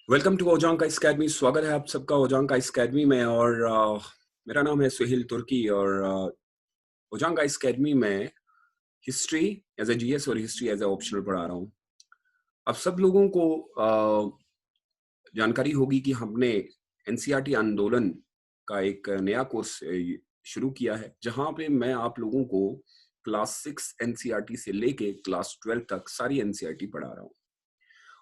Welcome to ओजांग academy. स्वागत है आप सबका ओजांग अकेडमी में। और मेरा नाम है सुहेल तुर्की। और ओजांग अकेडमी में हिस्ट्री एज ए जीएस और हिस्ट्री एज ए ऑप्शनल पढ़ा रहा हूँ। अब सब लोगों को जानकारी होगी कि हमने एनसीईआरटी आंदोलन का एक नया कोर्स शुरू किया है, जहाँ पे मैं आप लोगों को क्लास 6 एनसीईआरटी से लेके क्लास 12 तक सारी एनसीईआरटी पढ़ा रहा हूँ।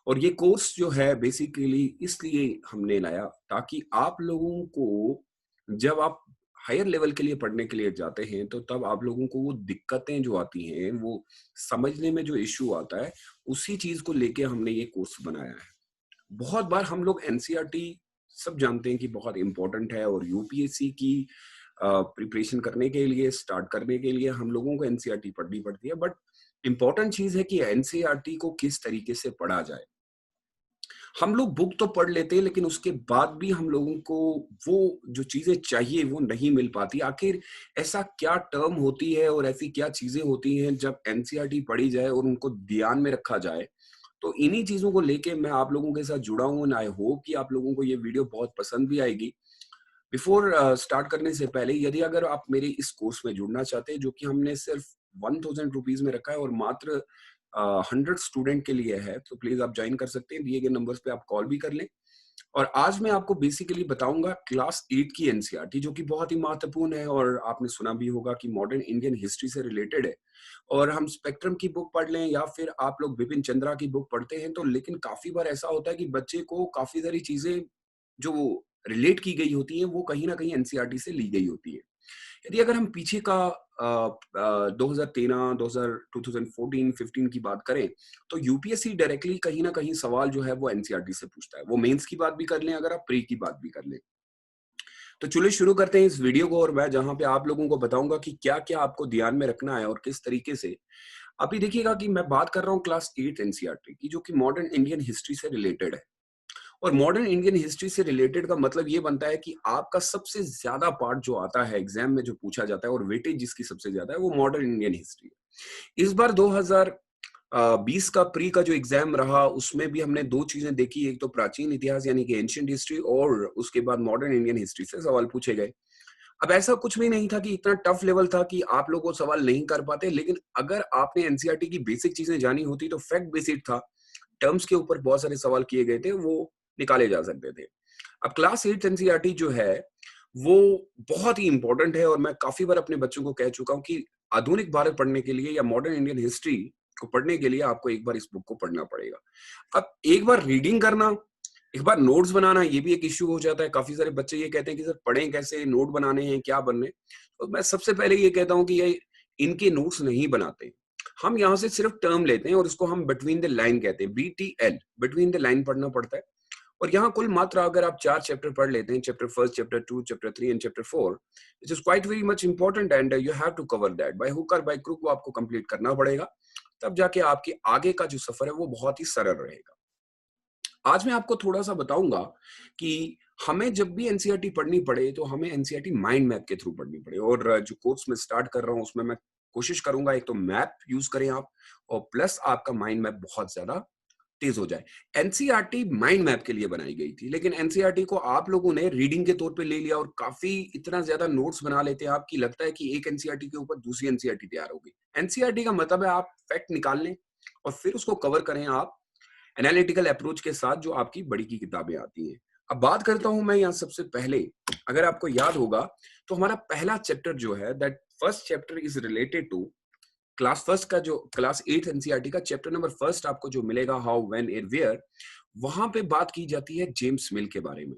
और ये कोर्स जो है बेसिकली इसलिए हमने लाया ताकि आप लोगों को, जब आप हायर लेवल के लिए पढ़ने के लिए जाते हैं, तो तब आप लोगों को वो दिक्कतें जो आती हैं, वो समझने में जो इश्यू आता है, उसी चीज को लेके हमने ये कोर्स बनाया है। बहुत बार हम लोग एनसीईआरटी सब जानते हैं कि बहुत इंपॉर्टेंट है, और यूपीएससी की प्रिपरेशन करने के लिए, स्टार्ट करने के लिए हम लोगों को एनसीईआरटी पढ़नी पड़ती है। बट इंपॉर्टेंट चीज है कि एनसीईआरटी को किस तरीके से पढ़ा जाए। हम लोग बुक तो पढ़ लेते हैं, लेकिन उसके बाद भी हम लोगों को वो जो चीजें चाहिए वो नहीं मिल पाती। आखिर ऐसा क्या टर्म होती है और ऐसी क्या चीजें होती हैं जब एनसीईआरटी पढ़ी जाए और उनको ध्यान में रखा जाए। तो इन्हीं चीजों को लेके मैं आप लोगों के साथ जुड़ा हूँ, एंड आई होप कि आप लोगों को ये वीडियो बहुत पसंद भी आएगी। बिफोर स्टार्ट करने से पहले, यदि अगर आप मेरे इस कोर्स में जुड़ना चाहते हैं, जो कि हमने सिर्फ 1000 रुपीज में रखा है और मात्र 100 स्टूडेंट के लिए है, तो प्लीज आप ज्वाइन कर सकते हैं। दिए गए नंबर्स पे आप कॉल भी कर लें। और आज मैं आपको बेसिकली बताऊंगा क्लास 8 की एनसीईआरटी, जो कि बहुत ही महत्वपूर्ण है, और आपने सुना भी होगा कि मॉडर्न इंडियन हिस्ट्री से रिलेटेड है। और हम स्पेक्ट्रम की बुक पढ़ लें या फिर आप लोग बिपिन चंद्रा की बुक पढ़ते हैं, तो लेकिन काफी बार ऐसा होता है कि बच्चे को काफी सारी चीजें जो रिलेट की गई होती हैं, वो कहीं ना कहीं एनसीईआरटी से ली गई होती है। यदि अगर हम पीछे का 2013, 2014, 15 की बात करें, तो यूपीएससी डायरेक्टली कहीं ना कहीं सवाल जो है वो एनसीईआरटी से पूछता है। वो मेंस की बात भी कर लें, अगर आप प्री की बात भी कर लें। तो चलिए शुरू करते हैं इस वीडियो को, और मैं जहां पे आप लोगों को बताऊंगा कि क्या क्या आपको ध्यान में रखना है और किस तरीके से। अभी देखिएगा कि मैं बात कर रहा हूँ क्लास 8 एनसीईआरटी की, जो कि मॉडर्न इंडियन हिस्ट्री से रिलेटेड है। और मॉडर्न इंडियन हिस्ट्री से रिलेटेड का मतलब ये बनता है कि आपका सबसे ज्यादा पार्ट जो आता है एग्जाम में, जो पूछा जाता है और वेटेज जिसकी सबसे ज्यादा है, वो मॉडर्न इंडियन हिस्ट्री है। इस बार 2020 का प्री का जो एग्जाम रहा, उसमें भी हमने दो चीजें देखी। एक तो प्राचीन इतिहास यानी कि एंशिएंट हिस्ट्री, और उसके बाद मॉडर्न इंडियन हिस्ट्री से सवाल पूछे गए। अब ऐसा कुछ भी नहीं था कि इतना टफ लेवल था कि आप लोग वो सवाल नहीं कर पाते, लेकिन अगर आपने एनसीईआरटी की बेसिक चीजें जानी होती तो फैक्ट बेसिक था। टर्म्स के ऊपर बहुत सारे सवाल किए गए थे, वो निकाले जा सकते थे। अब क्लास 8 एनसीईआरटी जो है वो बहुत ही इंपॉर्टेंट है, और मैं काफी बार अपने बच्चों को कह चुका हूं कि आधुनिक भारत पढ़ने के लिए या मॉडर्न इंडियन हिस्ट्री को पढ़ने के लिए आपको एक बार इस बुक को पढ़ना पड़ेगा। अब एक बार रीडिंग करना, एक बार नोट्स बनाना, ये भी एक इश्यू हो जाता है। काफी सारे बच्चे ये कहते हैं कि सर पढ़ें कैसे, नोट बनाने हैं, क्या बनने। तो मैं सबसे पहले ये कहता हूँ कि ये इनके नोट्स नहीं बनाते। हम यहाँ से सिर्फ टर्म लेते हैं और उसको हम बिटवीन द लाइन कहते हैं, बीटीएल, बिटवीन द लाइन पढ़ना पड़ता है। और यहाँ कुल मात्रा अगर आप 4 चैप्टर पढ़ लेते हैं, chapter first, chapter 2, chapter 3 and chapter 4, which is quite very much important, and you have to cover that by hook or by crook. वो आपको कंप्लीट करना पड़ेगा, तब जाके आपके आगे का जो सफर है वो बहुत ही सरल रहेगा। आज मैं आपको थोड़ा सा बताऊंगा कि हमें जब भी एनसीईआरटी पढ़नी पड़े, तो हमें एनसीईआरटी माइंड मैप के थ्रू पढ़नी पड़े। और जो कोर्स में स्टार्ट कर रहा हूं, उसमें मैं कोशिश करूंगा एक तो मैप यूज करें आप, और प्लस आपका माइंड मैप बहुत ज्यादा तेज हो जाए। एनसीईआरटी माइंड मैप के लिए बनाई गई थी, लेकिन एनसीईआरटी को आप लोगों ने रीडिंग के तौर पे ले लिया, और काफी इतना ज्यादा नोट्स बना लेते हैं आप कि लगता है कि एक एनसीईआरटी के ऊपर दूसरी एनसीईआरटी तैयार होगी। एनसीईआरटी का मतलब है आप फैक्ट निकाल लें और फिर उसको कवर करें आप एनालिटिकल अप्रोच के साथ, जो आपकी बड़ी की किताबें आती हैं। अब बात करता हूं मैं यहाँ सबसे पहले, अगर आपको याद होगा, तो हमारा पहला चैप्टर जो है, that first chapter is related to class first का, जो क्लास 8 एनसीईआरटी का चैप्टर नंबर फर्स्ट आपको जो मिलेगा, हाउ, व्हेन एंड वेयर। वहां पे बात की जाती है जेम्स मिल के बारे में।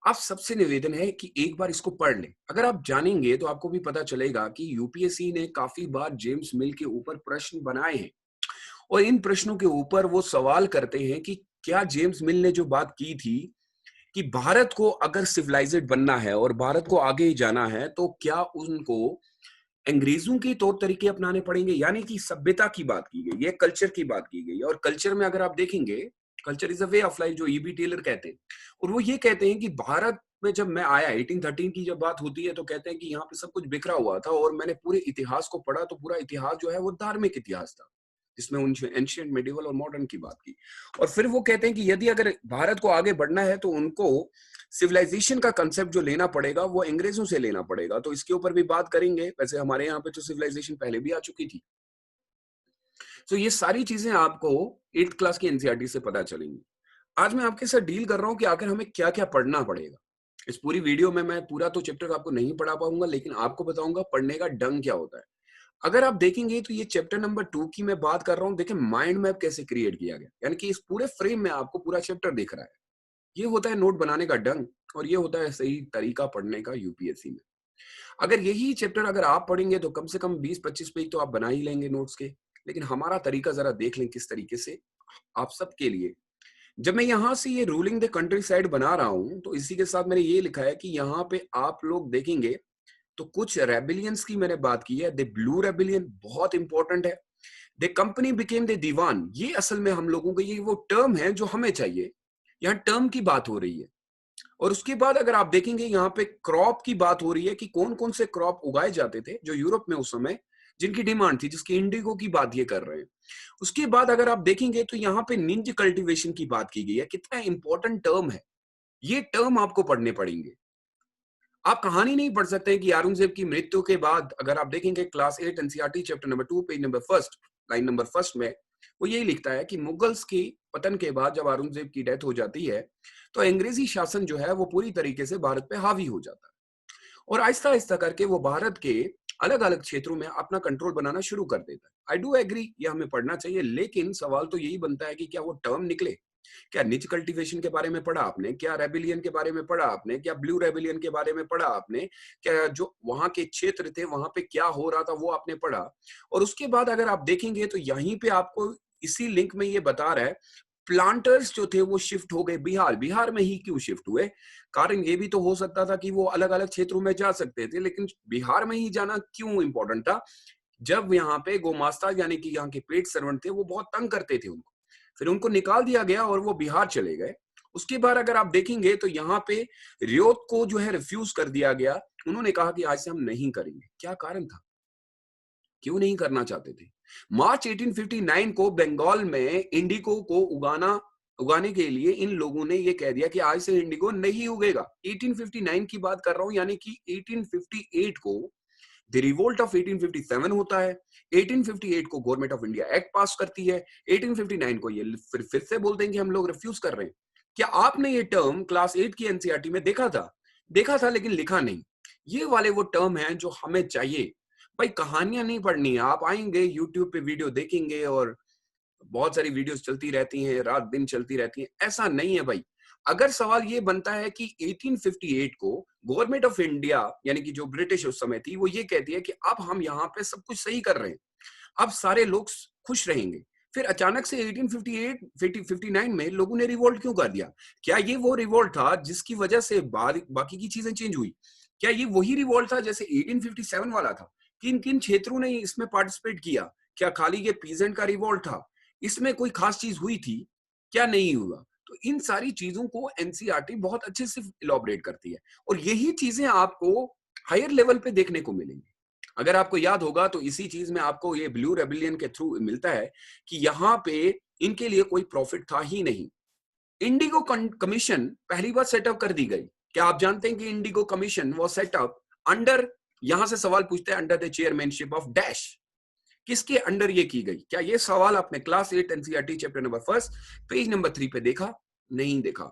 आप सबसे निवेदन है कि एक बार इसको पढ़ लें। अगर आप जानेंगे तो आपको भी पता चलेगा कि यूपीएससी ने काफी बार जेम्स मिल के ऊपर प्रश्न बनाए हैं, और इन प्रश्नों के ऊपर वो सवाल करते हैं कि क्या जेम्स मिल ने जो बात की थी कि भारत को अगर सिविलाइज्ड बनना है और भारत को आगे जाना है, तो क्या उनको अंग्रेजों के तौर तरीके अपनाने पड़ेंगे। यानी कि सभ्यता की बात की गई है, कल्चर की बात की गई है। और कल्चर में अगर आप देखेंगे, culture is a way of life, जो ईबी टेलर कहते हैं। और वो ये कहते हैं कि भारत में जब मैं आया, 1813 की जब बात होती है, तो कहते हैं कि यहाँ पे सब कुछ बिखरा हुआ था, और मैंने पूरे इतिहास को पढ़ा, तो पूरा इतिहास जो है वो धार्मिक इतिहास था। जिसमें उन्होंने एंशिएंट, मेडिवल और मॉडर्न की बात की। और फिर वो कहते हैं कि यदि अगर भारत को आगे बढ़ना है तो उनको सिविलाइजेशन का कंसेप्ट जो लेना पड़ेगा वो अंग्रेजों से लेना पड़ेगा। तो इसके ऊपर भी बात करेंगे। वैसे हमारे यहाँ पे तो सिविलाइजेशन पहले भी आ चुकी थी। तो ये सारी चीजें आपको 8th क्लास की एनसीईआरटी से पता चलेंगी। आज मैं आपके साथ डील कर रहा हूं कि आखिर हमें क्या-क्या पढ़ना पड़ेगा। इस पूरी वीडियो में मैं पूरा तो चैप्टर आपको नहीं पढ़ा पाऊंगा, लेकिन आपको बताऊंगा पढ़ने का ढंग क्या होता है। अगर आप देखेंगे तो ये चैप्टर नंबर 2 की मैं बात कर रहा हूं। देखिए माइंड मैप कैसे क्रिएट किया गया, यानी कि इस पूरे फ्रेम में आपको पूरा चैप्टर दिख रहा है। ये होता है नोट बनाने का ढंग और ये होता है सही तरीका पढ़ने का यूपीएससी में। अगर यही चैप्टर अगर आप पढ़ेंगे तो कम से कम 20-25 पेज तो आप बना ही लेंगे नोट्स के। लेकिन हमारा तरीका जरा देख लें किस तरीके से आप सबके लिए। जब मैं यहाँ से ये रूलिंग द कंट्री साइड बना रहा हूँ तो इसी के साथ मैंने ये लिखा है कि यहाँ पे आप लोग देखेंगे तो कुछ रेबिलियंस की मैंने बात की है। द ब्लू रेबिलियन बहुत इंपॉर्टेंट है। द कंपनी बिकेम द दीवान, ये असल में हम लोगों को ये वो टर्म है जो हमें चाहिए। यहाँ टर्म की बात हो रही है। और उसके बाद अगर आप देखेंगे यहाँ पे क्रॉप की बात हो रही है कि कौन कौन से क्रॉप उगाए जाते थे जो यूरोप में उस समय जिनकी डिमांड थी, जिसकी इंडिगो की बात ये कर रहे हैं। उसके बाद अगर आप देखेंगे तो यहाँ पे निंज कल्टीवेशन की बात की गई है। कितना इंपॉर्टेंट टर्म है, ये टर्म आपको पढ़ने पड़ेंगे। आप कहानी नहीं पढ़ सकते कि औरंगजेब की मृत्यु के बाद अगर आप देखेंगे class 8 NCERT chapter number 2 page number first line number first में वो यही लिखता है कि मुगल्स की पतन के बाद जब औरंगजेब की डेथ हो जाती है तो अंग्रेजी शासन जो है वो पूरी तरीके से भारत पे हावी हो जाता है और आहिस्ता आहिस्ता करके वो भारत के अलग अलग क्षेत्रों में अपना कंट्रोल बनाना शुरू कर देता है। आई डू एग्री, ये हमें पढ़ना चाहिए, लेकिन सवाल तो यही बनता है कि क्या वो टर्म निकले। क्या निच कल्टीवेशन के बारे में पढ़ा आपने? क्या रेबिलियन के बारे में पढ़ा आपने? क्या ब्लू रेबिलियन के बारे में पढ़ा आपने? क्या जो वहां के क्षेत्र थे वहां पे क्या हो रहा था वो आपने पढ़ा? और उसके बाद अगर आप देखेंगे तो यहीं पे आपको इसी लिंक में ये बता रहा है प्लांटर्स जो थे वो शिफ्ट हो गए बिहार। बिहार में ही क्यों शिफ्ट हुए? कारण ये भी तो हो सकता था कि वो अलग अलग क्षेत्रों में जा सकते थे, लेकिन बिहार में ही जाना क्यों इंपॉर्टेंट था? जब यहाँ पे गोमास्ता यानी कि यहाँ के पेड सर्वेंट थे वो बहुत तंग करते थे उनको, फिर उनको निकाल दिया गया और वो बिहार चले गए। उसके बाद अगर आप देखेंगे तो यहाँ पे रियोत को जो है रिफ्यूज कर दिया गया। उन्होंने कहा कि आज से हम नहीं करेंगे। क्या कारण था, क्यों नहीं करना चाहते थे? मार्च 1859 को बंगाल में इंडिगो को उगाने के लिए इन लोगों ने ये कह दिया कि आज से इंडिगो नहीं उगेगा। 1859 की बात कर रहा हूं, यानी कि 1858 को द रिवोल्ट ऑफ 1857 होता है। 1858 को गवर्नमेंट ऑफ इंडिया एक्ट पास करती है। 1859 को ये फिर से बोल देंगे हम लोग रिफ्यूज कर रहे हैं। क्या आपने ये टर्म क्लास 8 की एनसीईआरटी में देखा था? देखा था लेकिन लिखा नहीं। ये वाले वो टर्म हैं जो हमें चाहिए। भाई कहानियां नहीं पढ़नी है, आप आएंगे यूट्यूब पे वीडियो देखेंगे और बहुत सारी वीडियोस चलती रहती हैं, रात दिन चलती रहती हैं। ऐसा नहीं है भाई। अगर सवाल ये बनता है कि 1858 को गवर्नमेंट ऑफ इंडिया यानी कि जो ब्रिटिश उस समय थी वो ये कहती है कि अब हम यहाँ पे सब कुछ सही कर रहे हैं, अब सारे लोग खुश रहेंगे, फिर अचानक से 1859 में लोगों ने रिवोल्ट क्यों कर दिया? क्या ये वो रिवोल्ट था जिसकी वजह से बाकी की चीजें चेंज हुई? क्या ये वही रिवोल्ट था जैसे 1857 वाला था? किन किन क्षेत्रों ने इसमें पार्टिसिपेट किया? क्या खाली ये पीजेंट का रिवोल्ट था? इसमें कोई खास चीज हुई थी? क्या नहीं हुआ? तो इन सारी चीजों को एनसीईआरटी बहुत अच्छे से इलॉबरेट करती है और यही चीजें आपको हायर लेवल पे देखने को मिलेंगी। अगर आपको याद होगा तो इसी चीज में आपको ये ब्लू रेबिलियन के थ्रू मिलता है कि यहाँ पे इनके लिए कोई प्रॉफिट था ही नहीं। इंडिगो कमीशन पहली बार सेटअप कर दी गई। क्या आप जानते हैं कि इंडिगो कमीशन वो सेटअप अंडर, यहां से सवाल पूछते हैं, under the chairmanship of dash. किसके अंडर ये की गई? क्या ये सवाल आपने class 8 NCERT chapter number 1 page number 3 पे देखा? नहीं देखा।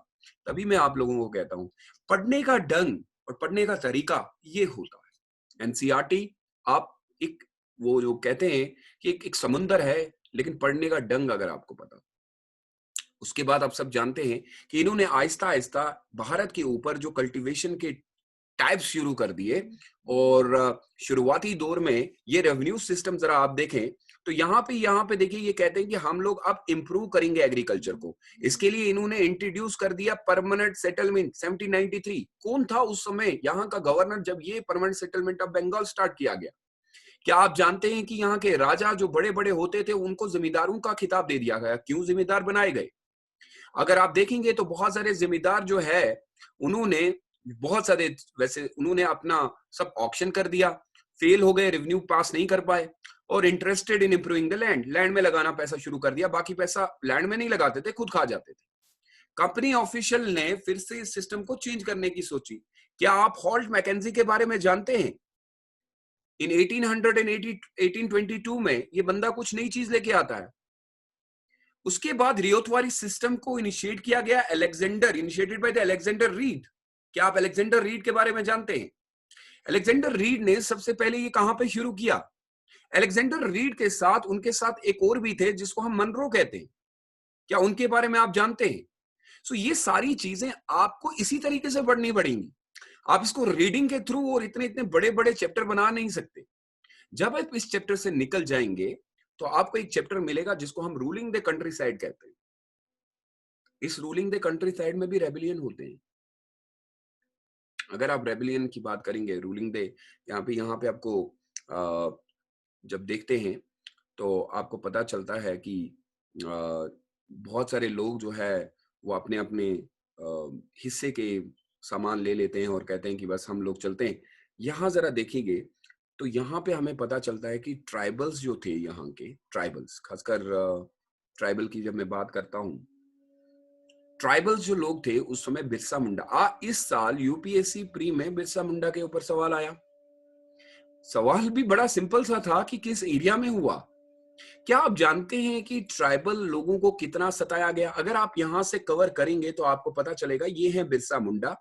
तभी मैं आप लोगों को कहता हूं पढ़ने का ढंग और पढ़ने का तरीका ये होता है। एनसीईआरटी आप एक वो जो कहते हैं कि एक समुंदर है, लेकिन पढ़ने का ढंग अगर आपको पता। उसके बाद आप सब जानते हैं कि इन्होंने आहिस्ता आहिस्ता भारत के ऊपर जो कल्टीवेशन के टाइप्स शुरू कर दिए और शुरुआती दौर में ये रेवेन्यू सिस्टम जरा आप देखें तो यहाँ पे देखिए ये कहते हैं कि हम लोग अब इंप्रूव करेंगे एग्रीकल्चर को। इसके लिए इन्होंने इंट्रोड्यूस कर दिया परमानेंट सेटलमेंट 1793। कौन था उस समय यहाँ का गवर्नर जब ये permanent settlement of Bengal start किया गया? क्या आप जानते हैं कि यहाँ के राजा जो बड़े बड़े होते थे उनको जमींदारों का खिताब दे दिया गया? क्यों जमींदार बनाए गए? अगर आप देखेंगे तो बहुत सारे जिम्मेदार जो है उन्होंने बहुत सारे, वैसे उन्होंने अपना सब ऑक्शन कर दिया, फेल हो गए, रेवेन्यू पास नहीं कर पाए और interested in improving the land, land में लगाना पैसा शुरू कर दिया, बाकी पैसा लैंड में नहीं लगाते थे, खुद खा जाते थे। कंपनी ऑफिशियल ने फिर से इस सिस्टम को चेंज करने की सोची। क्या आप हॉल्ट मैकेंजी के बारे में जानते हैं? इन 1880 1822 में ये बंदा कुछ नई चीज लेके आता है। उसके बाद रियोथवारी सिस्टम को इनिशिएट किया गया initiated by the Alexander read. क्या आप अलेक्जेंडर रीड के बारे में जानते हैं? अलेक्जेंडर रीड ने सबसे पहले ये कहां पे शुरू किया? अलेक्जेंडर रीड के साथ उनके साथ एक और भी थे जिसको हम मनरो कहते हैं। क्या उनके बारे में आप जानते हैं? सो ये सारी चीजें आपको इसी तरीके से पढ़नी पड़ेंगी। आप इसको रीडिंग के थ्रू और इतने इतने बड़े बड़े चैप्टर बना नहीं सकते। जब आप इस चैप्टर से निकल जाएंगे तो आपको एक चैप्टर मिलेगा जिसको हम रूलिंग द कंट्री साइड कहते हैं। इस रूलिंग द कंट्री साइड में भी रेबिलियन होते हैं। अगर आप रेबिलियन की बात करेंगे, रूलिंग द यहाँ पे आपको जब देखते हैं तो आपको पता चलता है कि बहुत सारे लोग जो है वो अपने अपने हिस्से के सामान ले लेते हैं और कहते हैं कि बस हम लोग चलते हैं। यहाँ जरा देखेंगे तो यहाँ पे हमें पता चलता है कि ट्राइबल्स जो थे, यहाँ के ट्राइबल्स, खासकर ट्राइबल की जब मैं बात करता हूँ, ट्राइबल्स जो लोग थे उस समय बिरसा मुंडा, इस साल यूपीएससी प्री में बिरसा मुंडा के ऊपर सवाल आया। सवाल भी बड़ा सिंपल सा था कि किस एरिया में हुआ। क्या आप जानते हैं कि ट्राइबल लोगों को कितना सताया गया? अगर आप यहां से कवर करेंगे तो आपको पता चलेगा ये है बिरसा मुंडा,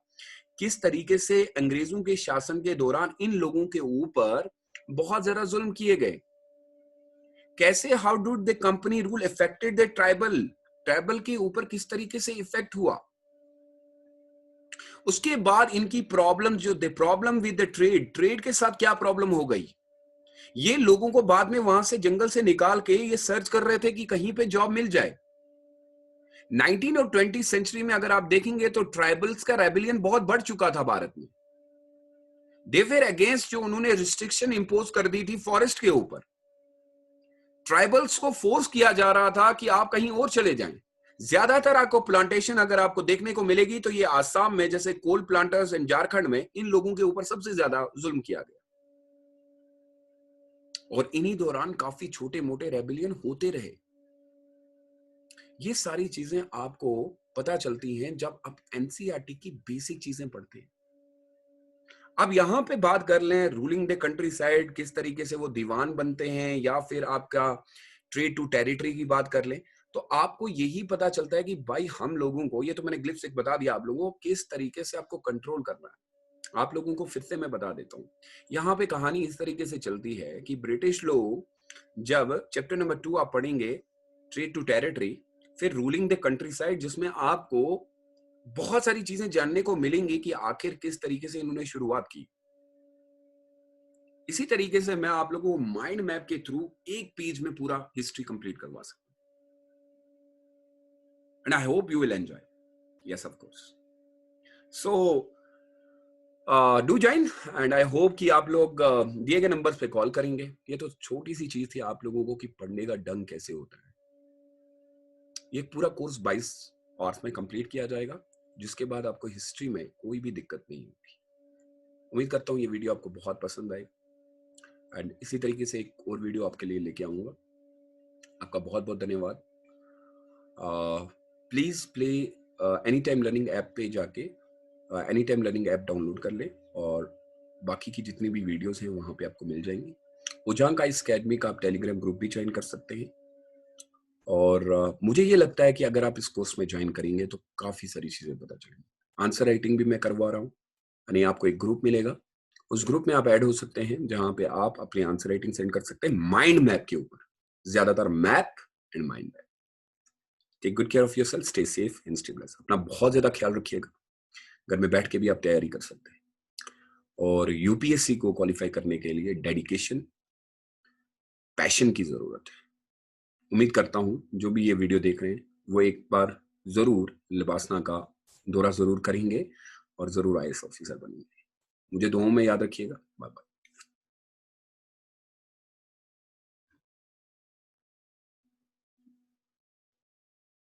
किस तरीके से अंग्रेजों के शासन के दौरान इन लोगों के ऊपर बहुत ज्यादा जुल्म किए गए। कैसे, how did the company rule affected the tribal, tribal के ऊपर किस तरीके से इफेक्ट हुआ। उसके बाद इनकी प्रॉब्लम जो the problem with the trade, trade के साथ क्या प्रॉब्लम हो गई। ये लोगों को बाद में वहां से जंगल से निकाल के ये सर्च कर रहे थे कि कहीं पे जॉब मिल जाए। 19 और 20 सेंचुरी में अगर आप देखेंगे तो ट्राइबल्स का रेबिलियन बहुत बढ़ चुका था भारत में। दे वर अगेंस्ट, जो उन्होंने रिस्ट्रिक्शन इंपोज कर दी थी फॉरेस्ट के ऊपर। ट्राइबल्स को फोर्स किया जा रहा था कि आप कहीं और चले जाएं। ज्यादातर आपको प्लांटेशन अगर आपको देखने को मिलेगी तो ये आसाम में, जैसे कोल प्लांटर्स एंड झारखंड में, इन लोगों के ऊपर सबसे ज्यादा जुल्म किया गया। और इन्हीं दौरान काफी छोटे मोटे रेबिलियन होते रहे। ये सारी चीजें आपको पता चलती हैं जब आप एनसीईआरटी की बेसिक चीजें पढ़ते हैं। अब यहां पे बात कर लें रूलिंग द कंट्री साइड, किस तरीके से वो दीवान बनते हैं, या फिर आपका ट्रेड टू टेरिटरी की बात कर लें, तो आपको यही पता चलता है कि भाई हम लोगों को, ये तो मैंने ग्लिप्स एक बता दिया आप लोगों को, किस तरीके से आपको कंट्रोल करना है। आप लोगों को फिर से मैं बता देता हूँ। यहाँ पे कहानी इस तरीके से चलती है कि ब्रिटिश लोग, जब चैप्टर नंबर 2 आप पढ़ेंगे ट्रेड टू टेरिटरी, फिर रूलिंग द कंट्री साइड, जिसमें आपको बहुत सारी चीजें जानने को मिलेंगी कि आखिर किस तरीके से इन्होंने शुरुआत की। इसी तरीके से मैं आप लोगों को माइंड मैप के थ्रू एक पेज में पूरा हिस्ट्री कंप्लीट करवा सकता हूं। And I hope you will enjoy. Yes of course. So do join and I hope कि आप लोग दिए गए नंबर्स पे कॉल करेंगे। ये तो छोटी सी चीज थी आप लोगों को कि पढ़ने का ढंग कैसे होता है। ये पूरा कोर्स 22 आवर्स में कंप्लीट किया जाएगा, जिसके बाद आपको हिस्ट्री में कोई भी दिक्कत नहीं होगी। उम्मीद करता हूँ ये वीडियो आपको बहुत पसंद आए एंड इसी तरीके से एक और वीडियो आपके लिए लेके आऊंगा। आपका बहुत बहुत धन्यवाद। Please play any time learning app पे जाके any time learning app download कर ले और बाकी की जितनी भी वीडियोस हैं वहां पे आपको मिल जाएंगी। उजांग आइस अकेडमी का आप टेलीग्राम ग्रुप भी ज्वाइन कर सकते हैं। और मुझे ये लगता है कि अगर आप इस कोर्स में ज्वाइन करेंगे तो काफी सारी चीजें पता चलेंगी। आंसर राइटिंग भी मैं करवा रहा हूँ, यानी आपको एक ग्रुप मिलेगा, उस ग्रुप में आप ऐड हो सकते हैं जहां पे आप अपनी आंसर राइटिंग सेंड कर सकते हैं माइंड मैप के ऊपर, ज्यादातर map and mind map. Take good care of yourself, stay safe and stay blessed. अपना बहुत ज्यादा ख्याल रखिएगा। घर में बैठ के भी आप तैयारी कर सकते हैं। और यूपीएससी को क्वालिफाई करने के लिए डेडिकेशन, पैशन की जरूरत है। उम्मीद करता हूं जो भी ये वीडियो देख रहे हैं वो एक बार जरूर लिबासना का दौरा जरूर करेंगे और जरूर आईएएस ऑफिसर बनेंगे। मुझे दुआओं में याद रखिएगा। Bye bye.